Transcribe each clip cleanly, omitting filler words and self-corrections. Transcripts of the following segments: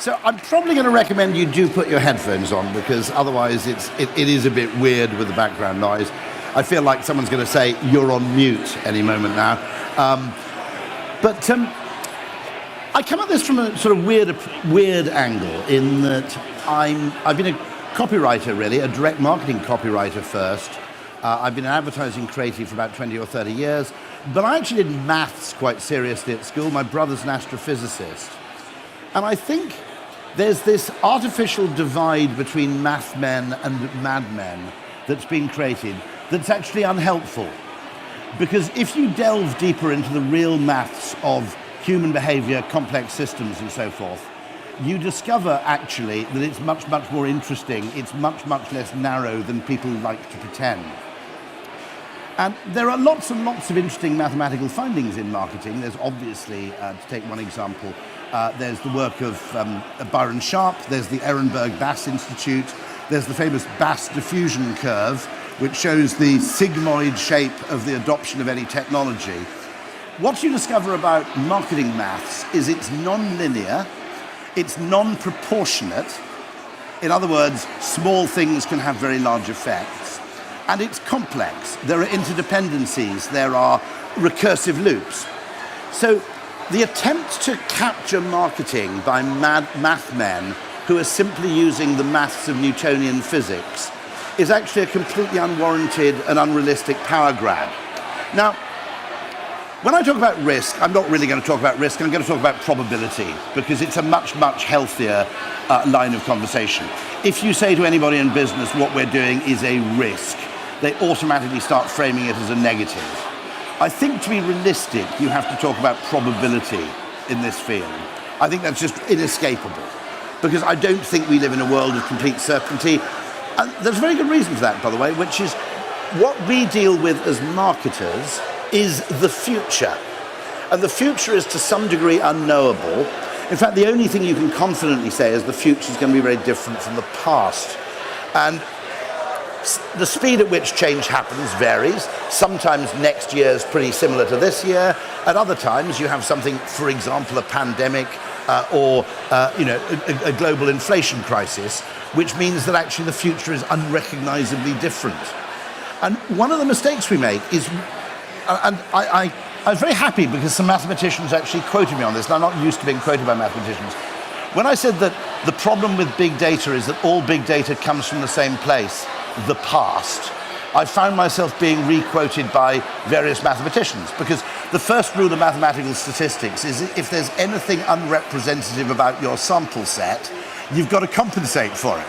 So I'm probably going to recommend you do put your headphones on, because otherwise it is a bit weird with the background noise. I feel like someone's going to say, you're on mute any moment now. But I come at this from a sort of weird angle, in that I've been a copywriter, really, a direct marketing copywriter first. I've been an advertising creative for about 20 or 30 years, but I actually did maths quite seriously at school. My brother's an astrophysicist. And I think there's this artificial divide between math men and madmen that's been created that's actually unhelpful. Because if you delve deeper into the real maths of human behavior, complex systems and so forth, you discover actually that it's much, much more interesting. It's much, much less narrow than people like to pretend. And there are lots and lots of interesting mathematical findings in marketing. There's obviously, to take one example, there's the work of Byron Sharp, there's the Ehrenberg Bass Institute, there's the famous Bass diffusion curve, which shows the sigmoid shape of the adoption of any technology. What you discover about marketing maths is it's non-linear, it's non-proportionate. In other words, small things can have very large effects. And it's complex. There are interdependencies, there are recursive loops. So the attempt to capture marketing by math men who are simply using the maths of Newtonian physics is actually a completely unwarranted and unrealistic power grab. Now, when I talk about risk, I'm not really going to talk about risk, I'm going to talk about probability, because it's a much, much healthier line of conversation. If you say to anybody in business what we're doing is a risk, they automatically start framing it as a negative. I think to be realistic, you have to talk about probability in this field. I think that's just inescapable, because I don't think we live in a world of complete certainty. And there's a very good reason for that, by the way, which is what we deal with as marketers is the future. And the future is to some degree unknowable. In fact, the only thing you can confidently say is the future is going to be very different from the past. And the speed at which change happens varies. Sometimes next year is pretty similar to this year. At other times, you have something, for example, a pandemic or a global inflation crisis, which means that actually the future is unrecognizably different. And one of the mistakes we make is, and I was very happy because some mathematicians actually quoted me on this, and I'm not used to being quoted by mathematicians. When I said that the problem with big data is that all big data comes from the same place, the past, I found myself being re-quoted by various mathematicians, because the first rule of mathematical statistics is if there's anything unrepresentative about your sample set, you've got to compensate for it.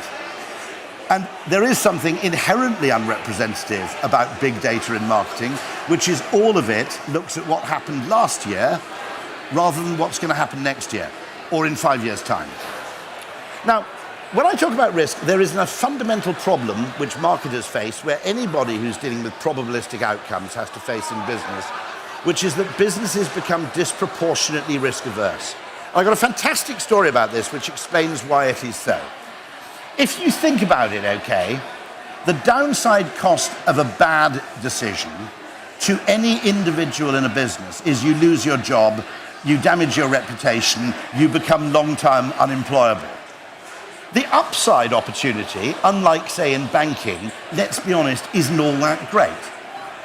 And there is something inherently unrepresentative about big data in marketing, which is all of it looks at what happened last year rather than what's going to happen next year or in 5 years' time. Now, when I talk about risk, there is a fundamental problem which marketers face, where anybody who's dealing with probabilistic outcomes has to face in business, which is that businesses become disproportionately risk averse. I've got a fantastic story about this which explains why it is so. If you think about it, okay, the downside cost of a bad decision to any individual in a business is you lose your job, you damage your reputation, you become long-term unemployable. The upside opportunity, unlike, say, in banking, let's be honest, isn't all that great.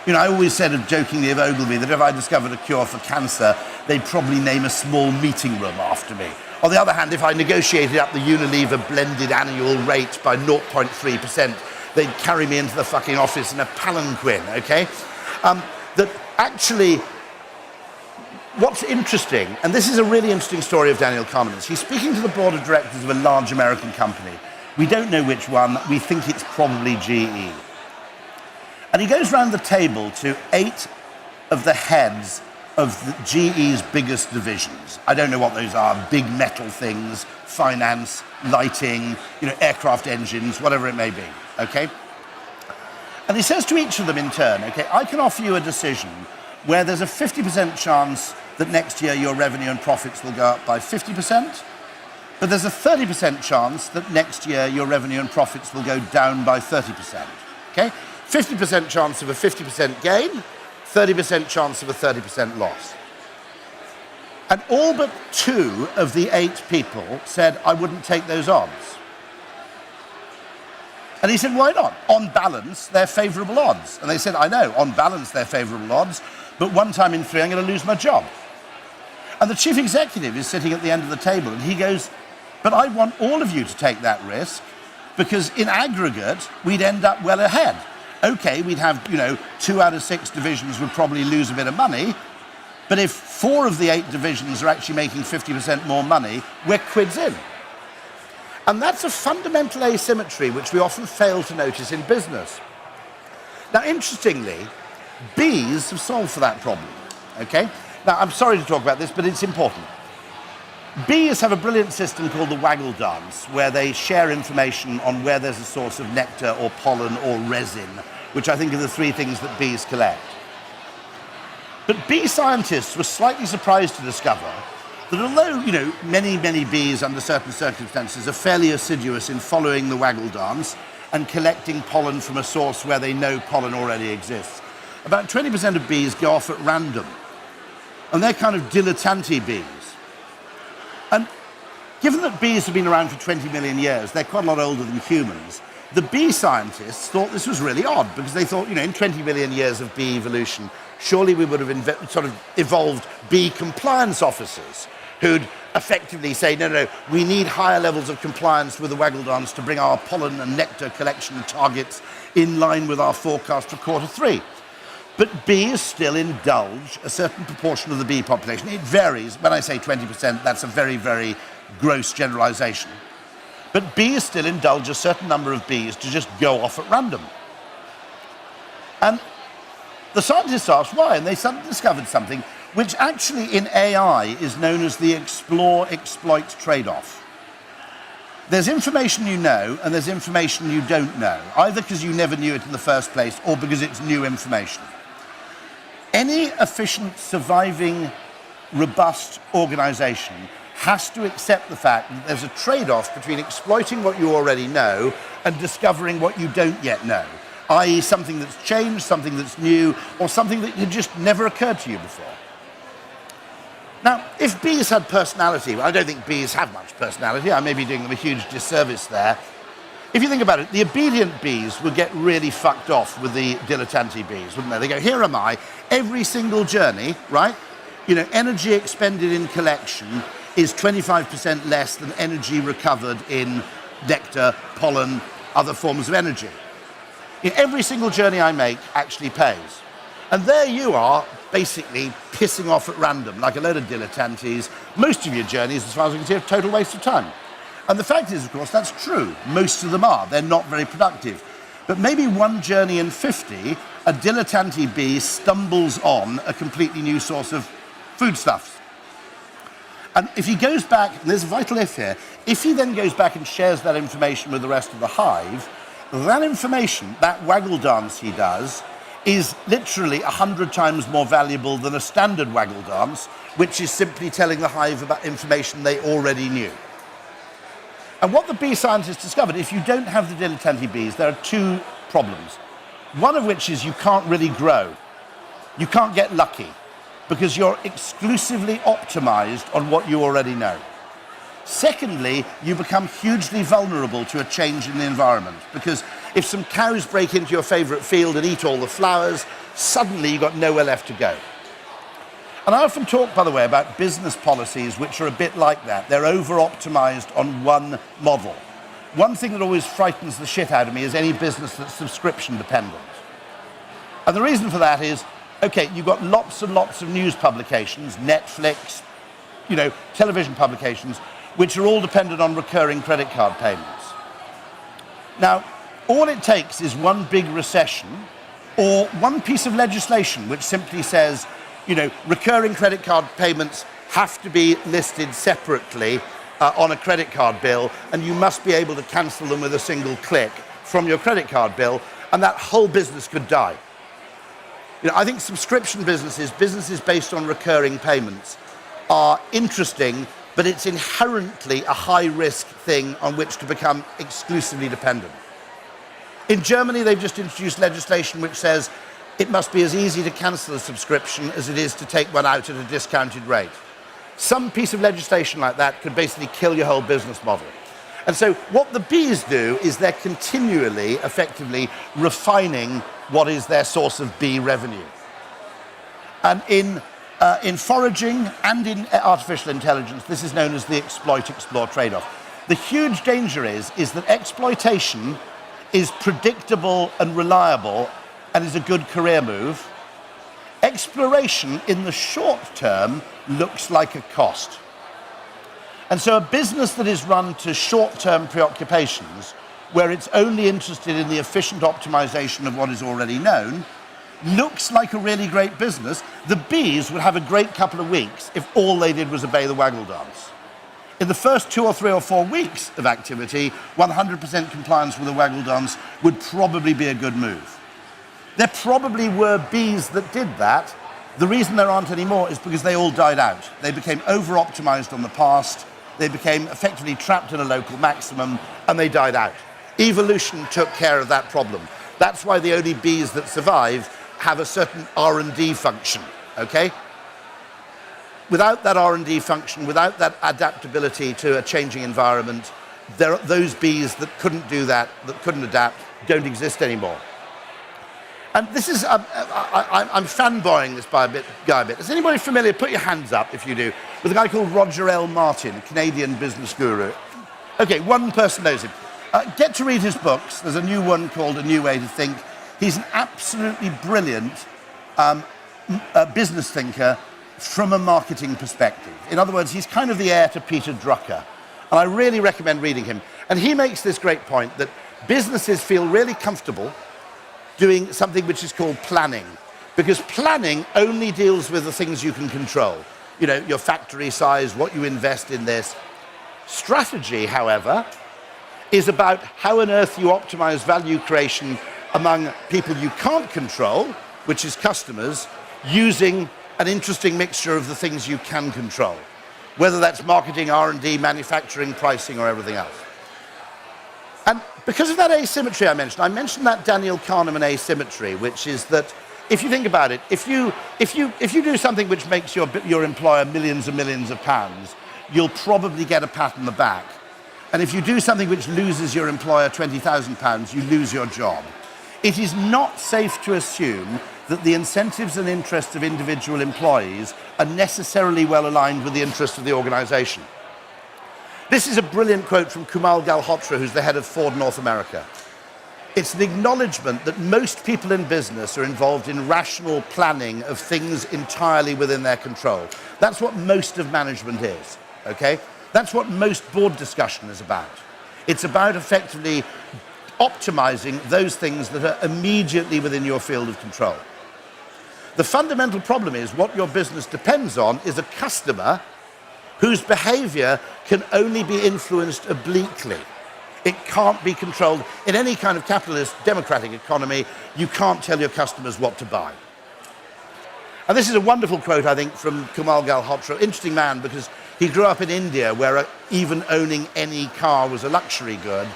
You know, I always said jokingly of Ogilvy that if I discovered a cure for cancer, they'd probably name a small meeting room after me. On the other hand, if I negotiated up the Unilever blended annual rate by 0.3%, they'd carry me into the fucking office in a palanquin, okay? That actually, what's interesting, and this is a really interesting story of Daniel Kahneman's, he's speaking to the board of directors of a large American company. We don't know which one, we think it's probably GE. And he goes around the table to 8 of the heads of GE's biggest divisions. I don't know what those are, big metal things, finance, lighting, aircraft engines, whatever it may be, okay? And he says to each of them in turn, okay, I can offer you a decision where there's a 50% chance that next year your revenue and profits will go up by 50%, but there's a 30% chance that next year your revenue and profits will go down by 30%, okay? 50% chance of a 50% gain, 30% chance of a 30% loss. And all but 2 of the 8 people said, I wouldn't take those odds. And he said, why not? On balance, they're favourable odds. And they said, I know, on balance, they're favourable odds, but 1 time in 3, I'm going to lose my job. And the chief executive is sitting at the end of the table, and he goes, but I want all of you to take that risk, because in aggregate, we'd end up well ahead. Okay, we'd have, 2 out of 6 divisions would probably lose a bit of money, but if 4 of the 8 divisions are actually making 50% more money, we're quids in. And that's a fundamental asymmetry which we often fail to notice in business. Now, interestingly, bees have solved for that problem, okay? Now, I'm sorry to talk about this, but it's important. Bees have a brilliant system called the waggle dance, where they share information on where there's a source of nectar or pollen or resin, which I think are the 3 things that bees collect. But bee scientists were slightly surprised to discover that although, many, many bees under certain circumstances are fairly assiduous in following the waggle dance and collecting pollen from a source where they know pollen already exists, about 20% of bees go off at random. And they're kind of dilettante bees. And given that bees have been around for 20 million years, they're quite a lot older than humans, the bee scientists thought this was really odd, because they thought, in 20 million years of bee evolution, surely we would have sort of evolved bee compliance officers who'd effectively say, no, we need higher levels of compliance with the waggle dance to bring our pollen and nectar collection targets in line with our forecast for Q3. But bees still indulge a certain proportion of the bee population. It varies. When I say 20%, that's a very, very gross generalization. But bees still indulge a certain number of bees to just go off at random. And the scientists asked why, and they suddenly discovered something which actually in AI is known as the explore-exploit trade-off. There's information you know, and there's information you don't know, either because you never knew it in the first place or because it's new information. Any efficient, surviving, robust organization has to accept the fact that there's a trade-off between exploiting what you already know and discovering what you don't yet know, i.e. something that's changed, something that's new, or something that had just never occurred to you before. Now, if bees had personality, well, I don't think bees have much personality. I may be doing them a huge disservice there. If you think about it, the obedient bees would get really fucked off with the dilettante bees, wouldn't they? They go, here am I, every single journey, right? Energy expended in collection is 25% less than energy recovered in nectar, pollen, other forms of energy. Every single journey I make actually pays. And there you are, basically pissing off at random, like a load of dilettantes. Most of your journeys, as far as I can see, are a total waste of time. And the fact is, of course, that's true. Most of them are. They're not very productive. But maybe 1 journey in 50, a dilettante bee stumbles on a completely new source of foodstuffs. And if he goes back, and there's a vital if here, if he then goes back and shares that information with the rest of the hive, that information, that waggle dance he does, is literally 100 times more valuable than a standard waggle dance, which is simply telling the hive about information they already knew. And what the bee scientists discovered, if you don't have the dilettante bees, there are 2 problems. One of which is you can't really grow. You can't get lucky, because you're exclusively optimized on what you already know. Secondly, you become hugely vulnerable to a change in the environment, because if some cows break into your favorite field and eat all the flowers, suddenly you've got nowhere left to go. And I often talk, by the way, about business policies which are a bit like that. They're over-optimized on one model. One thing that always frightens the shit out of me is any business that's subscription dependent. And the reason for that is, okay, you've got lots and lots of news publications, Netflix, television publications, which are all dependent on recurring credit card payments. Now, all it takes is one big recession or one piece of legislation which simply says, recurring credit card payments have to be listed separately on a credit card bill, and you must be able to cancel them with a single click from your credit card bill, and that whole business could die. I think subscription businesses based on recurring payments, are interesting, but it's inherently a high-risk thing on which to become exclusively dependent. In Germany, they've just introduced legislation which says it must be as easy to cancel a subscription as it is to take one out at a discounted rate. some piece of legislation like that could basically kill your whole business model. And so what the bees do is they're continually, effectively, refining what is their source of bee revenue. And in foraging and in artificial intelligence, this is known as the exploit-explore trade-off. The huge danger is that exploitation is predictable and reliable and is a good career move. Exploration in the short term looks like a cost. And so a business that is run to short-term preoccupations, where it's only interested in the efficient optimization of what is already known, looks like a really great business. The bees would have a great couple of weeks if all they did was obey the waggle dance. In the first 2 or 3 or 4 weeks of activity, 100% compliance with the waggle dance would probably be a good move. There probably were bees that did that. The reason there aren't anymore is because they all died out. They became over-optimized on the past, they became effectively trapped in a local maximum, and they died out. Evolution took care of that problem. That's why the only bees that survive have a certain R&D function, okay? Without that R&D function, without that adaptability to a changing environment, those bees that couldn't do that, that couldn't adapt, don't exist anymore. And this is, I'm fanboying this guy a bit. Is anybody familiar, put your hands up if you do, with a guy called Roger L. Martin, Canadian business guru? Okay, one person knows him. Get to read his books. There's a new one called A New Way to Think. He's an absolutely brilliant business thinker from a marketing perspective. In other words, he's kind of the heir to Peter Drucker. And I really recommend reading him. And he makes this great point that businesses feel really comfortable doing something which is called planning. Because planning only deals with the things you can control. You know, your factory size, what you invest in this. Strategy, however, is about how on earth you optimize value creation among people you can't control, which is customers, using an interesting mixture of the things you can control, whether that's marketing, R&D, manufacturing, pricing, or everything else. And because of that asymmetry I mentioned that Daniel Kahneman asymmetry, which is that if you think about it, if you do something which makes your employer millions and millions of pounds, you'll probably get a pat on the back. And if you do something which loses your employer £20,000, you lose your job. It is not safe to assume that the incentives and interests of individual employees are necessarily well aligned with the interests of the organization. This is a brilliant quote from Kumail Galhotra, who's the head of Ford North America. It's an acknowledgement that most people in business are involved in rational planning of things entirely within their control. That's what most of management is, okay? That's what most board discussion is about. It's about effectively optimizing those things that are immediately within your field of control. The fundamental problem is what your business depends on is a customer whose behavior can only be influenced obliquely. It can't be controlled. In any kind of capitalist, democratic economy, you can't tell your customers what to buy. And this is a wonderful quote, I think, from Kumail Galhotra. Interesting man, because he grew up in India, where even owning any car was a luxury good.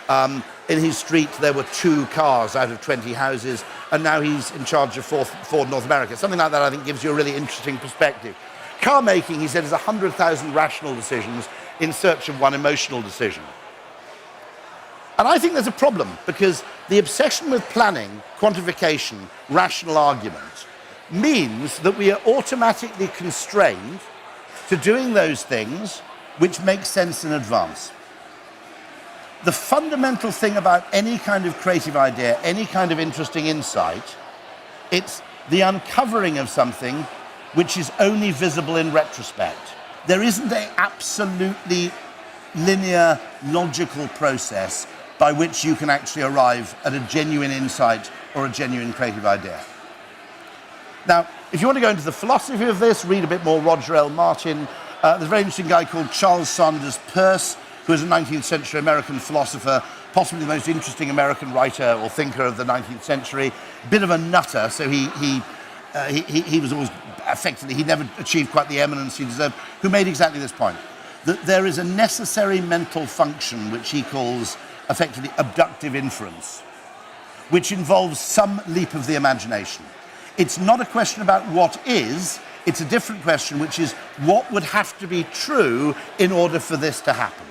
In his street, there were 2 cars out of 20 houses, and now he's in charge of Ford North America. Something like that, I think, gives you a really interesting perspective. Car making, he said, is 100,000 rational decisions in search of one emotional decision. And I think there's a problem, because the obsession with planning, quantification, rational argument, means that we are automatically constrained to doing those things which make sense in advance. The fundamental thing about any kind of creative idea, any kind of interesting insight, it's the uncovering of something which is only visible in retrospect. There isn't an absolutely linear, logical process by which you can actually arrive at a genuine insight or a genuine creative idea. Now, if you want to go into the philosophy of this, read a bit more Roger L. Martin. There's a very interesting guy called Charles Sanders Peirce, who was a 19th century American philosopher, possibly the most interesting American writer or thinker of the 19th century. Bit of a nutter, so he was always effectively, he never achieved quite the eminence he deserved, who made exactly this point, that there is a necessary mental function which he calls effectively abductive inference, which involves some leap of the imagination. It's not a question about what is, It's a different question, which is what would have to be true in order for this to happen?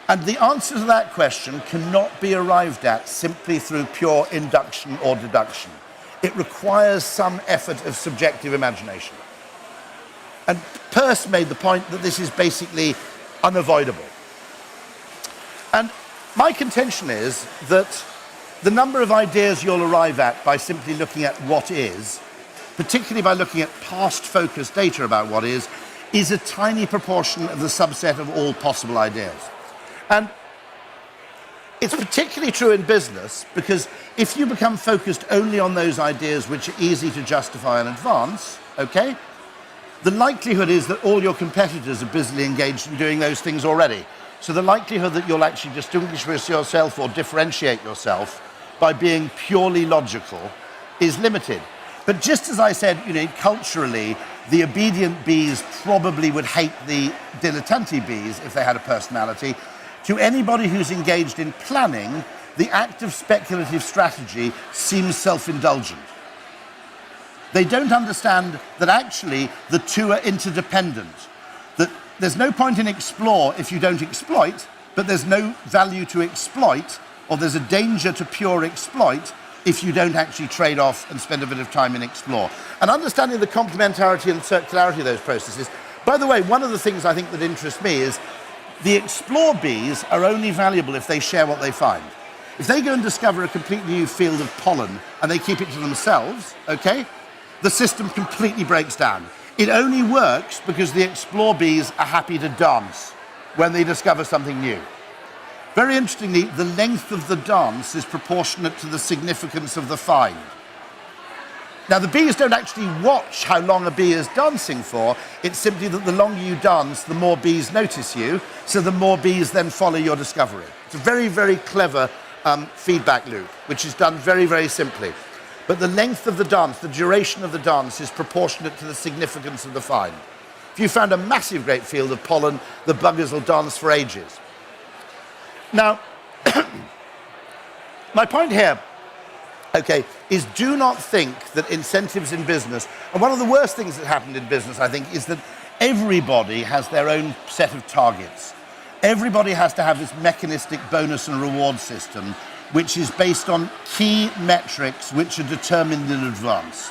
And the answer to that question cannot be arrived at simply through pure induction or deduction. It requires some effort of subjective imagination. And Peirce made the point that this is basically unavoidable. And my contention is that the number of ideas you'll arrive at by simply looking at what is, particularly by looking at past focused data about what is a tiny proportion of the subset of all possible ideas. And it's particularly true in business because if you become focused only on those ideas which are easy to justify and advance, okay, the likelihood is that all your competitors are busily engaged in doing those things already. So the likelihood that you'll actually distinguish yourself or differentiate yourself by being purely logical is limited. But just as I said, culturally, the obedient bees probably would hate the dilettante bees if they had a personality. To anybody who's engaged in planning, the act of speculative strategy seems self-indulgent. They don't understand that actually the two are interdependent, that there's no point in explore if you don't exploit, but there's no value to exploit, or there's a danger to pure exploit if you don't actually trade off and spend a bit of time in explore. And understanding the complementarity and circularity of those processes. By the way, one of the things I think that interests me is the explore bees are only valuable if they share what they find. If they go and discover a completely new field of pollen and they keep it to themselves, okay, the system completely breaks down. It only works because the explore bees are happy to dance when they discover something new. Very interestingly, the length of the dance is proportionate to the significance of the find. Now, the bees don't actually watch how long a bee is dancing for. It's simply that the longer you dance, the more bees notice you, so the more bees then follow your discovery. It's a very, very clever feedback loop, which is done very, very simply. But the length of the dance, the duration of the dance, is proportionate to the significance of the find. If you found a massive great field of pollen, the buggers will dance for ages. Now, my point here, okay, is do not think that incentives in business, and one of the worst things that happened in business, I think, is that everybody has their own set of targets. Everybody has to have this mechanistic bonus and reward system, which is based on key metrics which are determined in advance.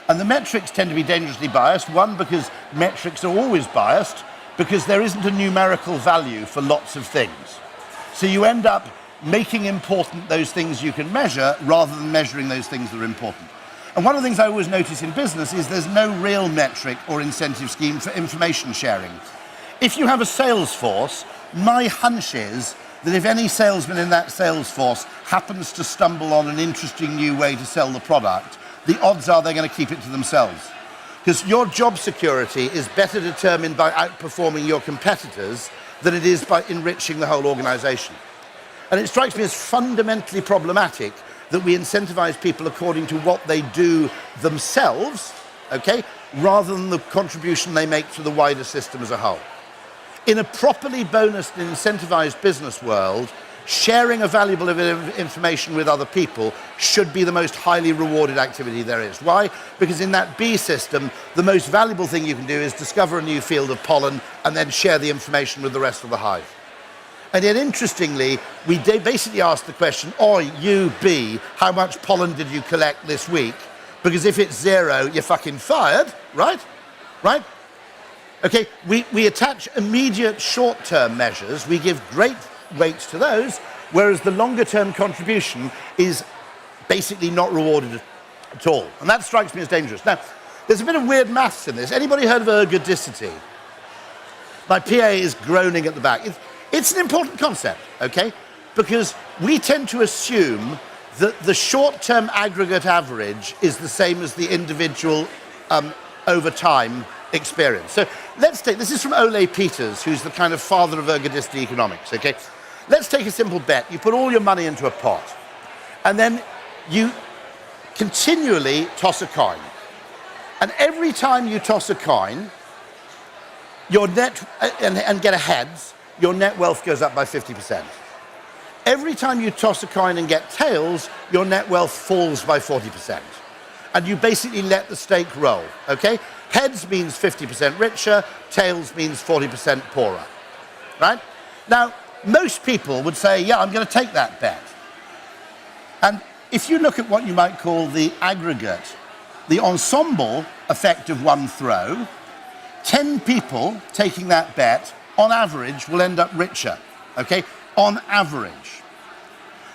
And the metrics tend to be dangerously biased. One, because metrics are always biased, because there isn't a numerical value for lots of things. So you end up making important those things you can measure rather than measuring those things that are important. And one of the things I always notice in business is there's no real metric or incentive scheme for information sharing. If you have a sales force, my hunch is that if any salesman in that sales force happens to stumble on an interesting new way to sell the product, the odds are they're going to keep it to themselves. Because your job security is better determined by outperforming your competitors than it is by enriching the whole organization. And it strikes me as fundamentally problematic that we incentivize people according to what they do themselves, okay, rather than the contribution they make to the wider system as a whole. In a properly bonused and incentivized business world, sharing a valuable bit of information with other people should be the most highly rewarded activity there is. Why? Because in that bee system, the most valuable thing you can do is discover a new field of pollen and then share the information with the rest of the hive. And yet, interestingly, we basically ask the question, "Oi, you bee, how much pollen did you collect this week?" Because if it's 0, you're fucking fired, right? Right? Okay, we attach immediate short-term measures. We give great weight to those, whereas the longer-term contribution is basically not rewarded at all. And that strikes me as dangerous. Now, there's a bit of weird maths in this. Anybody heard of ergodicity? My PA is groaning at the back. It's an important concept, okay? Because we tend to assume that the short-term aggregate average is the same as the individual over time experience. So let's take, this is from Ole Peters, who's the kind of father of ergodicity economics, okay? Let's take a simple bet. You put all your money into a pot, and then you continually toss a coin. And every time you toss a coin, your net, and get a heads, your net wealth goes up by 50%. Every time you toss a coin and get tails, your net wealth falls by 40%. and you basically let the stake roll, okay? Heads means 50% richer, tails means 40% poorer, right? Now, most people would say, yeah, I'm going to take that bet. And if you look at what you might call the aggregate, the ensemble effect of one throw, 10 people taking that bet, on average, will end up richer, okay? On average.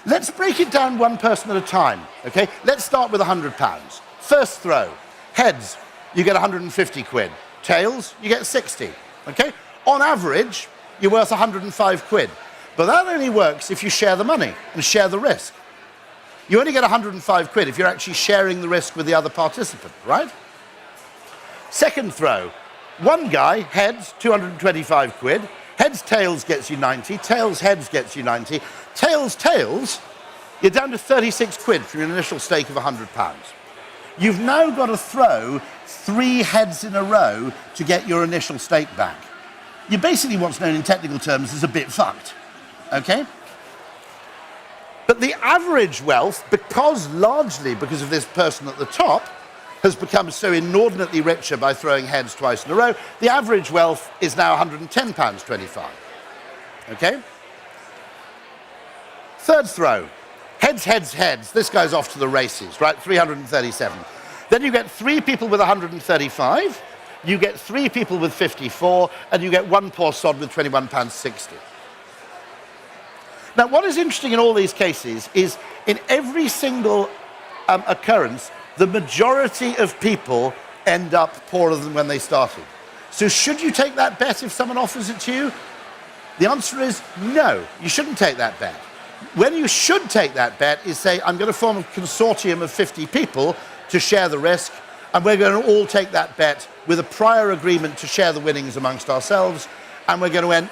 Let's break it down one person at a time, okay? Let's start with £100. First throw, heads, you get 150 quid. Tails, you get 60, okay? On average, you're worth 105 quid. But that only works if you share the money and share the risk. You only get 105 quid if you're actually sharing the risk with the other participant, right? Second throw, one guy, heads, 225 quid. Heads, tails gets you 90. Tails, heads gets you 90. Tails, tails, you're down to 36 quid from your initial stake of £100. You've now got to throw 3 heads in a row to get your initial stake back. You're basically what's known in technical terms as a bit fucked, okay? But the average wealth, largely because of this person at the top, has become so inordinately richer by throwing heads twice in a row, the average wealth is now £110.25, okay? Third throw, heads, heads, heads. This guy's off to the races, right? 337. Then you get 3 people with 135, you get 3 people with 54, and you get one poor sod with £21.60. Now, what is interesting in all these cases is in every single occurrence, the majority of people end up poorer than when they started. So should you take that bet if someone offers it to you? The answer is no, you shouldn't take that bet. When you should take that bet is say, I'm going to form a consortium of 50 people to share the risk, and we're going to all take that bet with a prior agreement to share the winnings amongst ourselves, and we're going to end,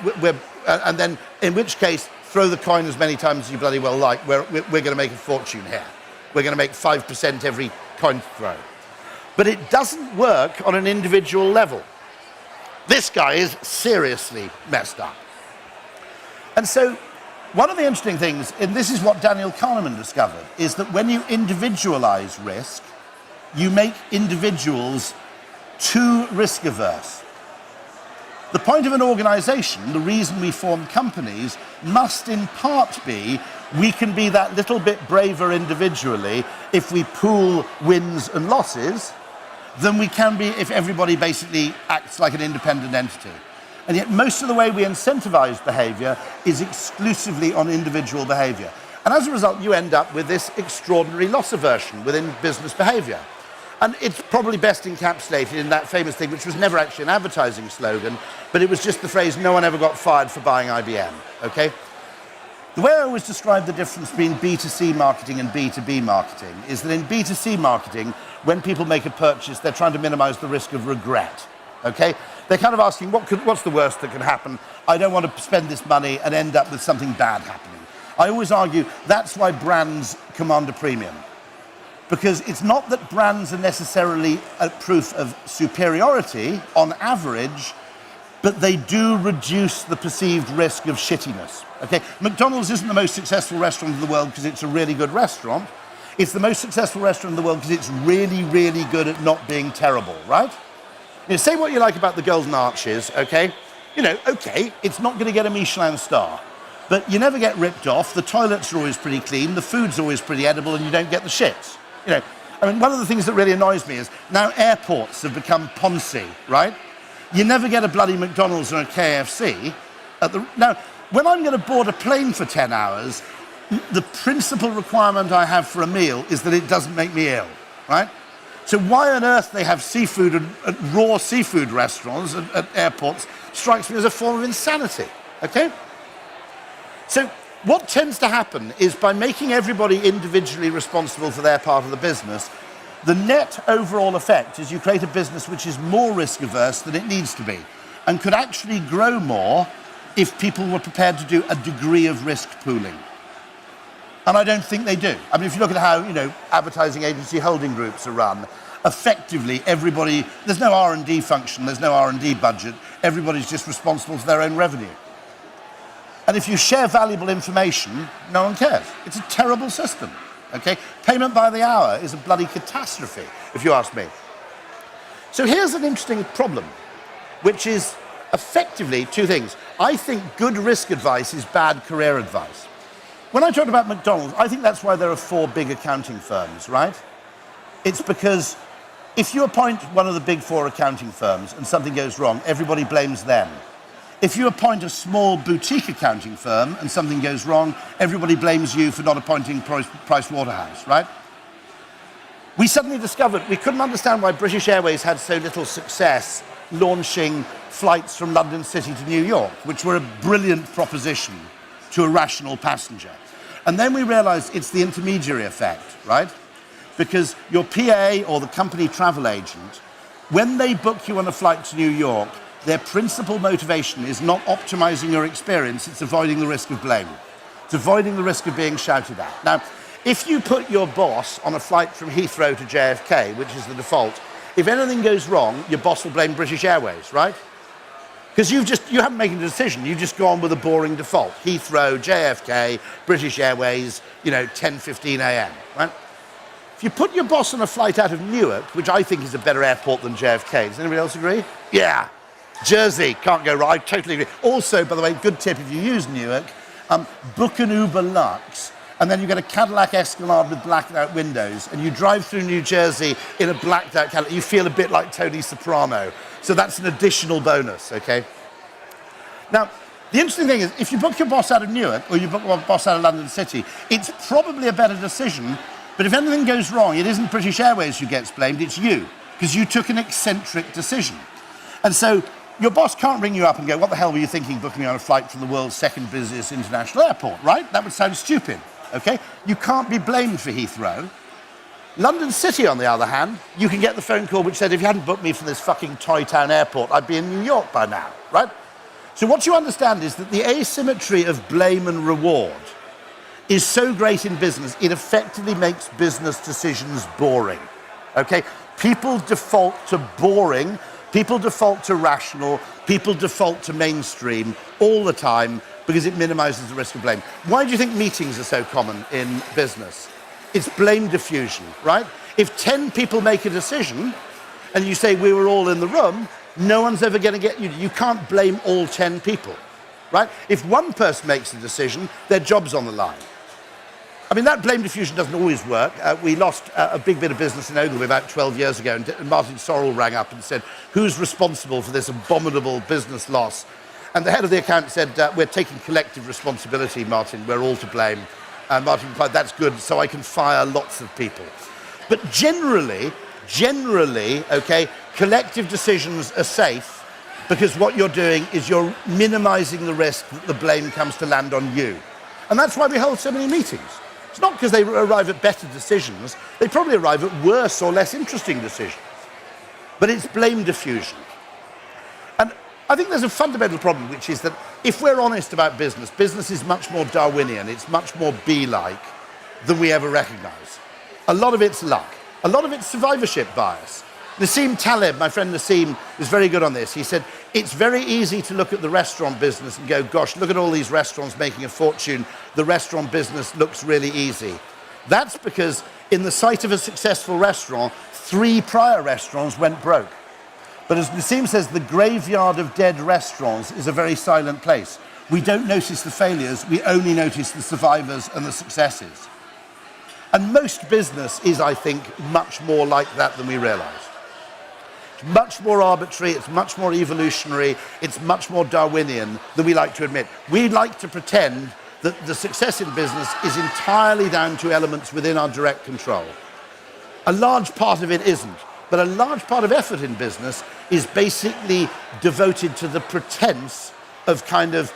and then in which case, throw the coin as many times as you bloody well like. We're going to make a fortune here. We're going to make 5% every coin throw. But it doesn't work on an individual level. This guy is seriously messed up. And so one of the interesting things, and this is what Daniel Kahneman discovered, is that when you individualize risk, you make individuals too risk averse. The point of an organization, the reason we form companies, must in part be we can be that little bit braver individually if we pool wins and losses than we can be if everybody basically acts like an independent entity. And yet most of the way we incentivize behavior is exclusively on individual behavior. And as a result, you end up with this extraordinary loss aversion within business behavior. And it's probably best encapsulated in that famous thing, which was never actually an advertising slogan, but it was just the phrase, no one ever got fired for buying IBM, okay? The way I always describe the difference between B2C marketing and B2B marketing is that in B2C marketing, when people make a purchase, they're trying to minimize the risk of regret, okay? They're kind of asking, what's the worst that can happen? I don't want to spend this money and end up with something bad happening. I always argue that's why brands command a premium. Because it's not that brands are necessarily a proof of superiority on average, but they do reduce the perceived risk of shittiness. Okay, McDonald's isn't the most successful restaurant in the world because it's a really good restaurant. It's the most successful restaurant in the world because it's really, really good at not being terrible, right? You know, say what you like about the Golden Arches, okay? You know, okay, it's not going to get a Michelin star, but you never get ripped off, the toilets are always pretty clean, the food's always pretty edible, and you don't get the shits. You know, I mean, one of the things that really annoys me is now airports have become Ponzi, right? You never get a bloody McDonald's or a KFC. Now, when I'm going to board a plane for 10 hours, the principal requirement I have for a meal is that it doesn't make me ill, right? So why on earth they have seafood and raw seafood restaurants at airports strikes me as a form of insanity, okay? So what tends to happen is by making everybody individually responsible for their part of the business, the net overall effect is you create a business which is more risk averse than it needs to be and could actually grow more if people were prepared to do a degree of risk pooling. And I don't think they do. I mean, if you look at how, you know, advertising agency holding groups are run, effectively everybody, there's no R&D function, there's no R&D budget, everybody's just responsible for their own revenue. And if you share valuable information, no one cares. It's a terrible system, okay? Payment by the hour is a bloody catastrophe, if you ask me. So here's an interesting problem, which is effectively two things. I think good risk advice is bad career advice. When I talked about McDonald's, I think that's why there are 4 big accounting firms, right? It's because if you appoint one of the big 4 accounting firms and something goes wrong, everybody blames them. If you appoint a small boutique accounting firm and something goes wrong, everybody blames you for not appointing Price Waterhouse, right? We suddenly discovered we couldn't understand why British Airways had so little success launching flights from London City to New York, which were a brilliant proposition to a rational passenger. And then we realized it's the intermediary effect, right? Because your PA or the company travel agent, when they book you on a flight to New York, their principal motivation is not optimizing your experience, it's avoiding the risk of blame. It's avoiding the risk of being shouted at. Now, if you put your boss on a flight from Heathrow to JFK, which is the default, if anything goes wrong, your boss will blame British Airways, right? Because you haven't made a decision, you just go on with a boring default. Heathrow, JFK, British Airways, 10:15 a.m., right? If you put your boss on a flight out of Newark, which I think is a better airport than JFK, does anybody else agree? Yeah. Jersey, can't go right, totally agree. Also, by the way, good tip if you use Newark, book an Uber Lux, and then you get a Cadillac Escalade with blacked out windows, and you drive through New Jersey in a blacked out Cadillac. You feel a bit like Tony Soprano. So that's an additional bonus, okay? Now, the interesting thing is, if you book your boss out of Newark, or you book your boss out of London City, it's probably a better decision, but if anything goes wrong, it isn't British Airways who gets blamed, it's you, because you took an eccentric decision. And so your boss can't ring you up and go, what the hell were you thinking booking me on a flight from the world's 2nd busiest international airport, right? That would sound stupid, okay? You can't be blamed for Heathrow. London City, on the other hand, you can get the phone call which said, if you hadn't booked me from this fucking Toy Town airport, I'd be in New York by now, right? So what you understand is that the asymmetry of blame and reward is so great in business, it effectively makes business decisions boring, okay? People default to boring, people default to rational, people default to mainstream all the time because it minimizes the risk of blame. Why do you think meetings are so common in business? It's blame diffusion, right? If 10 people make a decision and you say we were all in the room, no one's ever going to get you. You can't blame all 10 people, right? If one person makes a decision, their job's on the line. I mean, that blame diffusion doesn't always work. We lost a big bit of business in Ogilvy about 12 years ago, and Martin Sorrell rang up and said, who's responsible for this abominable business loss? And the head of the account said, we're taking collective responsibility, Martin, we're all to blame. And Martin replied, that's good, so I can fire lots of people. But generally, okay, collective decisions are safe because what you're doing is you're minimizing the risk that the blame comes to land on you. And that's why we hold so many meetings. It's not because they arrive at better decisions, they probably arrive at worse or less interesting decisions. But it's blame diffusion. And I think there's a fundamental problem, which is that if we're honest about business, business is much more Darwinian, it's much more bee-like than we ever recognize. A lot of it's luck. A lot of it's survivorship bias. Nassim Taleb, my friend Nassim, is very good on this. He said, it's very easy to look at the restaurant business and go, gosh, look at all these restaurants making a fortune. The restaurant business looks really easy. That's because in the sight of a successful restaurant, 3 prior restaurants went broke. But as Nassim says, the graveyard of dead restaurants is a very silent place. We don't notice the failures, we only notice the survivors and the successes. And most business is, I think, much more like that than we realize. It's much more arbitrary, it's much more evolutionary, it's much more Darwinian than we like to admit. We like to pretend that the success in business is entirely down to elements within our direct control. A large part of it isn't, but a large part of effort in business is basically devoted to the pretense of kind of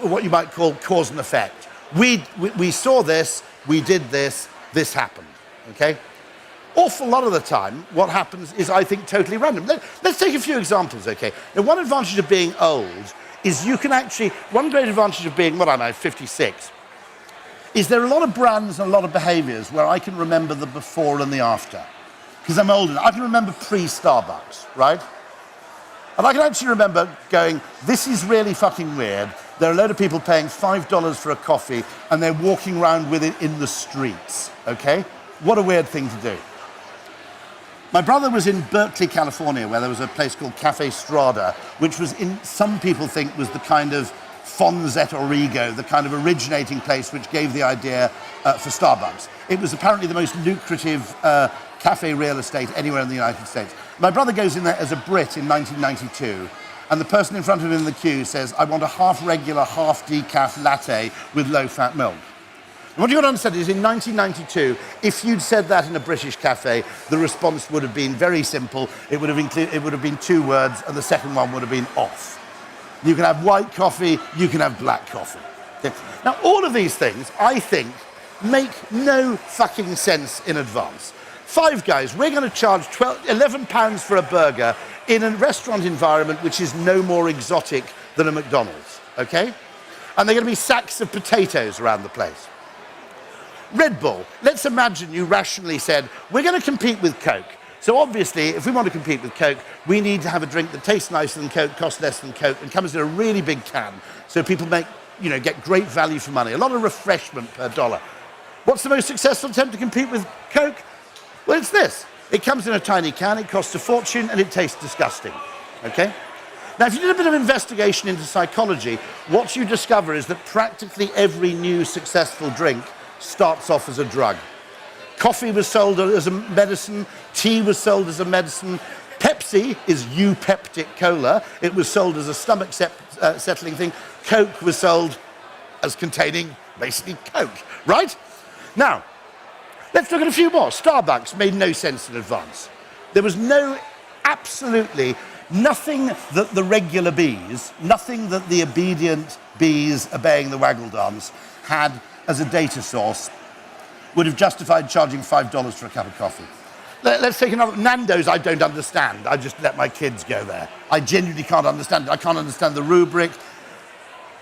what you might call cause and effect. We saw this, we did this, this happened, okay? Awful lot of the time, what happens is, I think, totally random. Let's take a few examples, okay? Now, one advantage of being old is you can actually, one great advantage of being, what am I, 56, is there are a lot of brands and a lot of behaviors where I can remember the before and the after. Because I'm old enough. I can remember pre-Starbucks, right? And I can actually remember going, this is really fucking weird. There are a load of people paying $5 for a coffee, and they're walking around with it in the streets, okay? What a weird thing to do. My brother was in Berkeley, California, where there was a place called Cafe Strada, which was, some people think, was the kind of fons et origo, the kind of originating place which gave the idea for Starbucks. It was apparently the most lucrative cafe real estate anywhere in the United States. My brother goes in there as a Brit in 1992, and the person in front of him in the queue says, "I want a half regular, half decaf latte with low-fat milk." And what you've got to understand is in 1992, if you'd said that in a British cafe, the response would have been very simple. It would have been 2 words, and the second one would have been off. You can have white coffee, you can have black coffee. Okay. Now, all of these things, I think, make no fucking sense in advance. Five Guys, we're going to charge £11 for a burger in a restaurant environment which is no more exotic than a McDonald's, okay? And they're going to be sacks of potatoes around the place. Red Bull, let's imagine you rationally said, we're going to compete with Coke. So obviously, if we want to compete with Coke, we need to have a drink that tastes nicer than Coke, costs less than Coke, and comes in a really big can, so people get great value for money, a lot of refreshment per dollar. What's the most successful attempt to compete with Coke? Well, it's this. It comes in a tiny can, it costs a fortune, and it tastes disgusting, okay? Now, if you did a bit of investigation into psychology, what you discover is that practically every new successful drink starts off as a drug. Coffee was sold as a medicine, tea was sold as a medicine, Pepsi is eupeptic cola, it was sold as a stomach settling thing, Coke was sold as containing basically Coke, right? Now, let's look at a few more. Starbucks made no sense in advance. There was absolutely nothing that the regular bees, nothing that the obedient bees obeying the waggle dance had as a data source would have justified charging $5 for a cup of coffee. Let's take another. Nando's, I don't understand. I just let my kids go there. I genuinely can't understand it. I can't understand the rubric.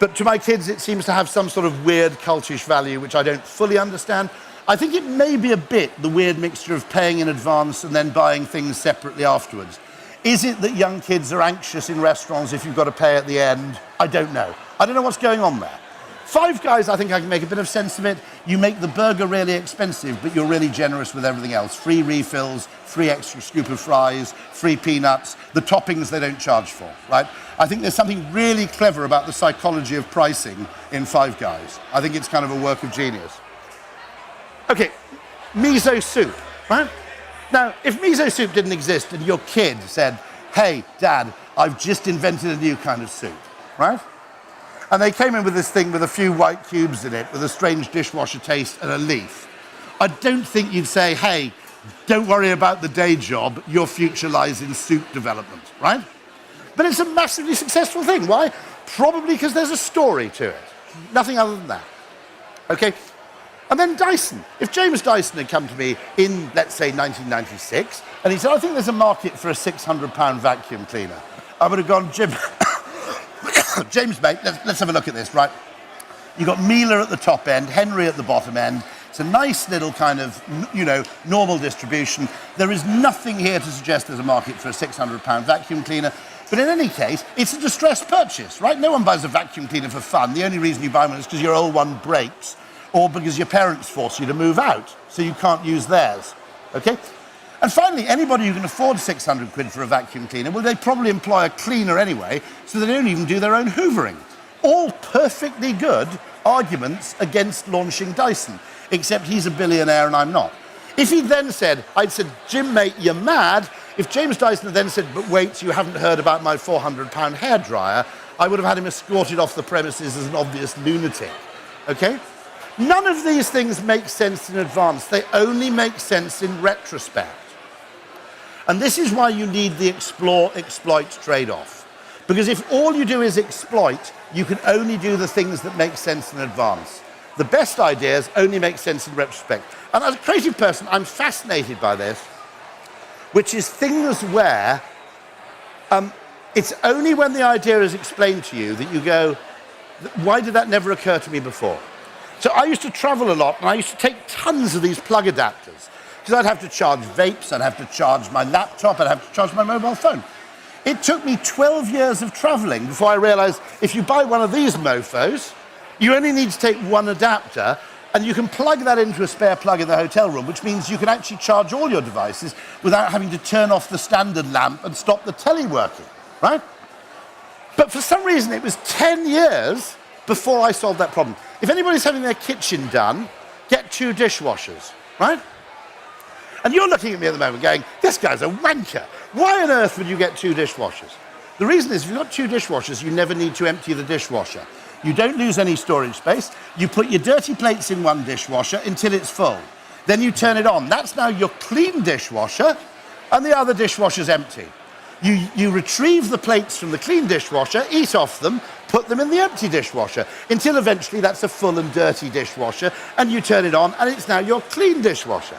But to my kids, it seems to have some sort of weird cultish value, which I don't fully understand. I think it may be a bit the weird mixture of paying in advance and then buying things separately afterwards. Is it that young kids are anxious in restaurants if you've got to pay at the end? I don't know. I don't know what's going on there. Five Guys, I think I can make a bit of sense of it. You make the burger really expensive, but you're really generous with everything else. Free refills, free extra scoop of fries, free peanuts, the toppings they don't charge for, right? I think there's something really clever about the psychology of pricing in Five Guys. I think it's kind of a work of genius. Okay, miso soup, right? Now, if miso soup didn't exist and your kid said, "Hey, Dad, I've just invented a new kind of soup," right? And they came in with this thing with a few white cubes in it, with a strange dishwasher taste and a leaf. I don't think you'd say, "Hey, don't worry about the day job, your future lies in soup development," right? But it's a massively successful thing. Why? Probably because there's a story to it. Nothing other than that. Okay? And then Dyson. If James Dyson had come to me in, let's say, 1996, and he said, "I think there's a market for a £600 vacuum cleaner," I would have gone, "Jim, James, mate, let's have a look at this, right? You've got Miele at the top end, Henry at the bottom end. It's a nice little kind of, normal distribution. There is nothing here to suggest there's a market for a £600 vacuum cleaner. But in any case, it's a distressed purchase, right? No one buys a vacuum cleaner for fun. The only reason you buy one is because your old one breaks, or because your parents force you to move out, so you can't use theirs, okay? And finally, anybody who can afford 600 quid for a vacuum cleaner, well, they probably employ a cleaner anyway, so they don't even do their own hoovering. All perfectly good arguments against launching Dyson, except he's a billionaire and I'm not. If he then said, I'd said, "Jim, mate, you're mad." If James Dyson had then said, "But wait, you haven't heard about my £400 hairdryer," I would have had him escorted off the premises as an obvious lunatic, okay? None of these things make sense in advance. They only make sense in retrospect. And this is why you need the explore-exploit trade-off. Because if all you do is exploit, you can only do the things that make sense in advance. The best ideas only make sense in retrospect. And as a creative person, I'm fascinated by this, which is things where it's only when the idea is explained to you that you go, "Why did that never occur to me before?" So I used to travel a lot, and I used to take tons of these plug adapters, because I'd have to charge vapes, I'd have to charge my laptop, I'd have to charge my mobile phone. It took me 12 years of traveling before I realized if you buy one of these mofos, you only need to take one adapter, and you can plug that into a spare plug in the hotel room, which means you can actually charge all your devices without having to turn off the standard lamp and stop the telly working, right? But for some reason, it was 10 years before I solved that problem. If anybody's having their kitchen done, get 2 dishwashers, right? And you're looking at me at the moment going, this guy's a wanker. Why on earth would you get 2 dishwashers? The reason is if you've got 2 dishwashers, you never need to empty the dishwasher. You don't lose any storage space. You put your dirty plates in one dishwasher until it's full. Then you turn it on. That's now your clean dishwasher, and the other dishwasher's empty. You retrieve the plates from the clean dishwasher, eat off them, put them in the empty dishwasher, until eventually that's a full and dirty dishwasher, and you turn it on, and it's now your clean dishwasher.